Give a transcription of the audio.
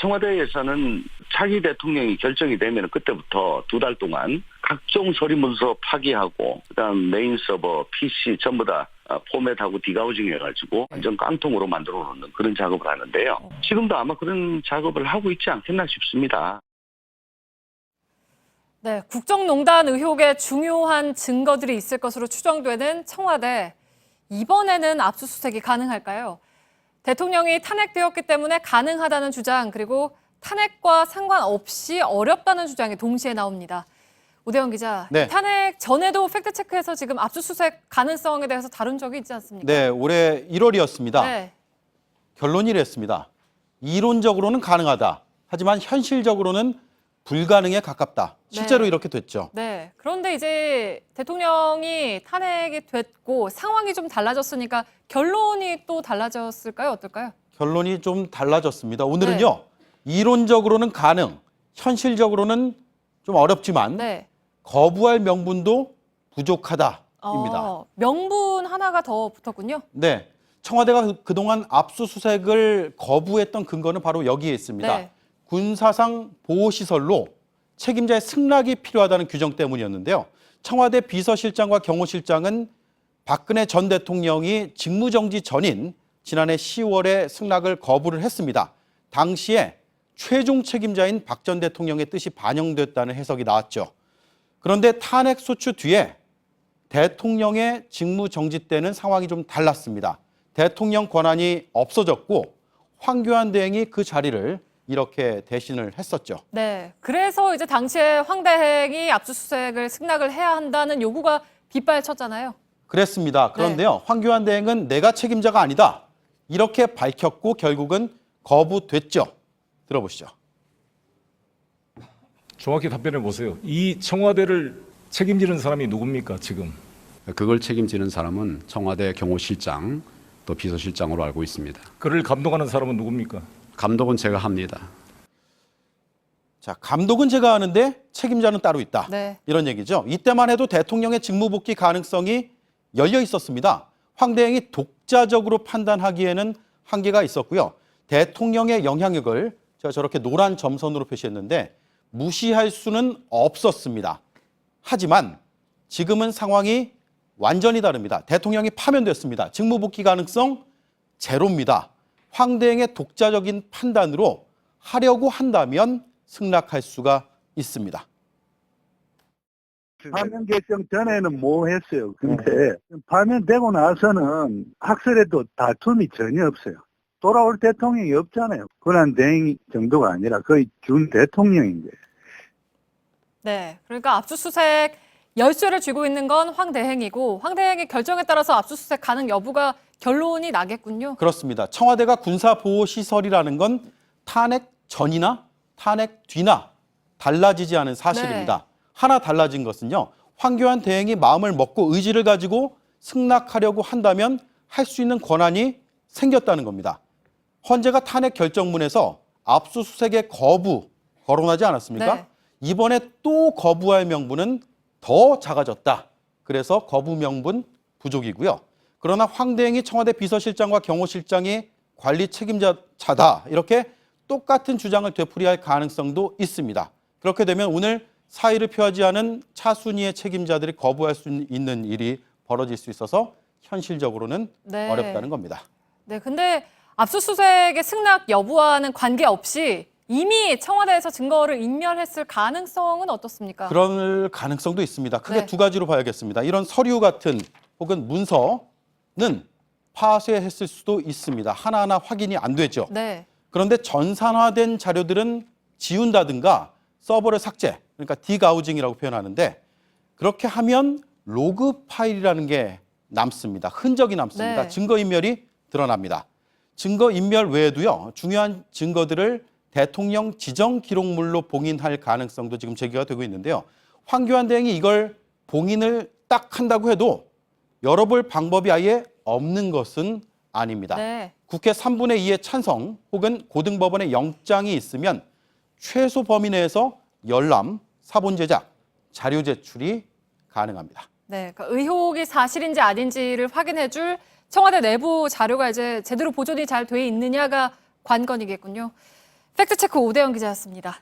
청와대에서는 차기 대통령이 결정이 되면 그때부터 2달 동안 각종 서류 문서 파기하고 그다음 메인 서버, PC 전부 다 포맷하고 디가우징 해가지고 완전 깡통으로 만들어 놓는 그런 작업을 하는데요. 지금도 아마 그런 작업을 하고 있지 않겠나 싶습니다. 네, 국정농단 의혹에 중요한 증거들이 있을 것으로 추정되는 청와대. 이번에는 압수수색이 가능할까요? 대통령이 탄핵되었기 때문에 가능하다는 주장, 그리고 탄핵과 상관없이 어렵다는 주장이 동시에 나옵니다. 오대영 기자, 네. 탄핵 전에도 팩트체크해서 지금 압수수색 가능성에 대해서 다룬 적이 있지 않습니까? 네, 올해 1월이었습니다. 네. 결론이 이랬습니다. 이론적으로는 가능하다. 하지만 현실적으로는 불가능에 가깝다. 실제로 네. 이렇게 됐죠. 네. 그런데 이제 대통령이 탄핵이 됐고 상황이 좀 달라졌으니까 결론이 또 달라졌을까요? 어떨까요? 결론이 좀 달라졌습니다. 오늘은요. 이론적으로는 가능, 현실적으로는 좀 어렵지만 네. 거부할 명분도 부족하다입니다. 명분 하나가 더 붙었군요. 네, 청와대가 그동안 압수수색을 거부했던 근거는 바로 여기에 있습니다. 네. 군사상 보호시설로 책임자의 승낙이 필요하다는 규정 때문이었는데요. 청와대 비서실장과 경호실장은 박근혜 전 대통령이 직무정지 전인 지난해 10월에 승낙을 거부를 했습니다. 당시에 최종 책임자인 박 전 대통령의 뜻이 반영됐다는 해석이 나왔죠. 그런데 탄핵 소추 뒤에 대통령의 직무정지 때는 상황이 좀 달랐습니다. 대통령 권한이 없어졌고 황교안 대행이 그 자리를 이렇게 대신을 했었죠. 네. 그래서 이제 당시에 황 대행이 압수수색을 승낙을 해야 한다는 요구가 빗발쳤잖아요. 그랬습니다. 그런데요, 황교안 대행은 내가 책임자가 아니다. 이렇게 밝혔고 결국은 거부됐죠. 들어보시죠. 정확히 답변해 보세요. 이 청와대를 책임지는 사람이 누굽니까, 지금? 그걸 책임지는 사람은 청와대 경호실장 또 비서실장으로 알고 있습니다. 그를 감독하는 사람은 누굽니까? 감독은 제가 합니다. 자, 감독은 제가 하는데 책임자는 따로 있다. 네. 이런 얘기죠. 이때만 해도 대통령의 직무복귀 가능성이 열려 있었습니다. 황 대행이 독자적으로 판단하기에는 한계가 있었고요. 대통령의 영향력을 제가 저렇게 노란 점선으로 표시했는데 무시할 수는 없었습니다. 하지만 지금은 상황이 완전히 다릅니다. 대통령이 파면됐습니다. 직무복귀 가능성 제로입니다. 황 대행의 독자적인 판단으로 하려고 한다면 승낙할 수가 있습니다. 파면 결정 전에는 뭐 했어요. 근데 파면되고 나서는 학설에도 다툼이 전혀 없어요. 돌아올 대통령이 없잖아요. 권한 대행 정도가 아니라 거의 준 대통령인데. 네. 그러니까 압수수색 열쇠를 쥐고 있는 건 황 대행이고 황 대행의 결정에 따라서 압수수색 가능 여부가 결론이 나겠군요. 그렇습니다. 청와대가 군사보호시설이라는 건 탄핵 전이나 탄핵 뒤나 달라지지 않은 사실입니다. 네. 하나 달라진 것은요. 황교안 대행이 마음을 먹고 의지를 가지고 승낙하려고 한다면 할 수 있는 권한이 생겼다는 겁니다. 헌재가 탄핵 결정문에서 압수수색의 거부 거론하지 않았습니까? 네. 이번에 또 거부할 명분은 더 작아졌다. 그래서 거부 명분 부족이고요. 그러나 황 대행이 청와대 비서실장과 경호실장이 관리 책임자다. 이렇게 똑같은 주장을 되풀이할 가능성도 있습니다. 그렇게 되면 오늘 사의를 표하지 않은 차순위의 책임자들이 거부할 수 있는 일이 벌어질 수 있어서 현실적으로는 네. 어렵다는 겁니다. 네. 근데 압수수색의 승낙 여부와는 관계없이 이미 청와대에서 증거를 인멸했을 가능성은 어떻습니까? 그럴 가능성도 있습니다. 크게 네. 두 가지로 봐야겠습니다. 이런 서류 같은 혹은 문서는 파쇄했을 수도 있습니다. 하나하나 확인이 안 되죠. 네. 그런데 전산화된 자료들은 지운다든가 서버를 삭제, 그러니까 디가우징이라고 표현하는데 그렇게 하면 로그 파일이라는 게 남습니다. 흔적이 남습니다. 네. 증거인멸이 드러납니다. 증거인멸 외에도요. 중요한 증거들을 대통령 지정 기록물로 봉인할 가능성도 지금 제기가 되고 있는데요. 황교안 대행이 이걸 봉인을 딱 한다고 해도 열어볼 방법이 아예 없는 것은 아닙니다. 네. 국회 3분의 2의 찬성 혹은 고등법원의 영장이 있으면 최소 범위 내에서 열람, 사본 제작, 자료 제출이 가능합니다. 네. 그러니까 의혹이 사실인지 아닌지를 확인해줄 청와대 내부 자료가 이제 제대로 보존이 잘 돼 있느냐가 관건이겠군요. 팩트체크 오대영 기자였습니다.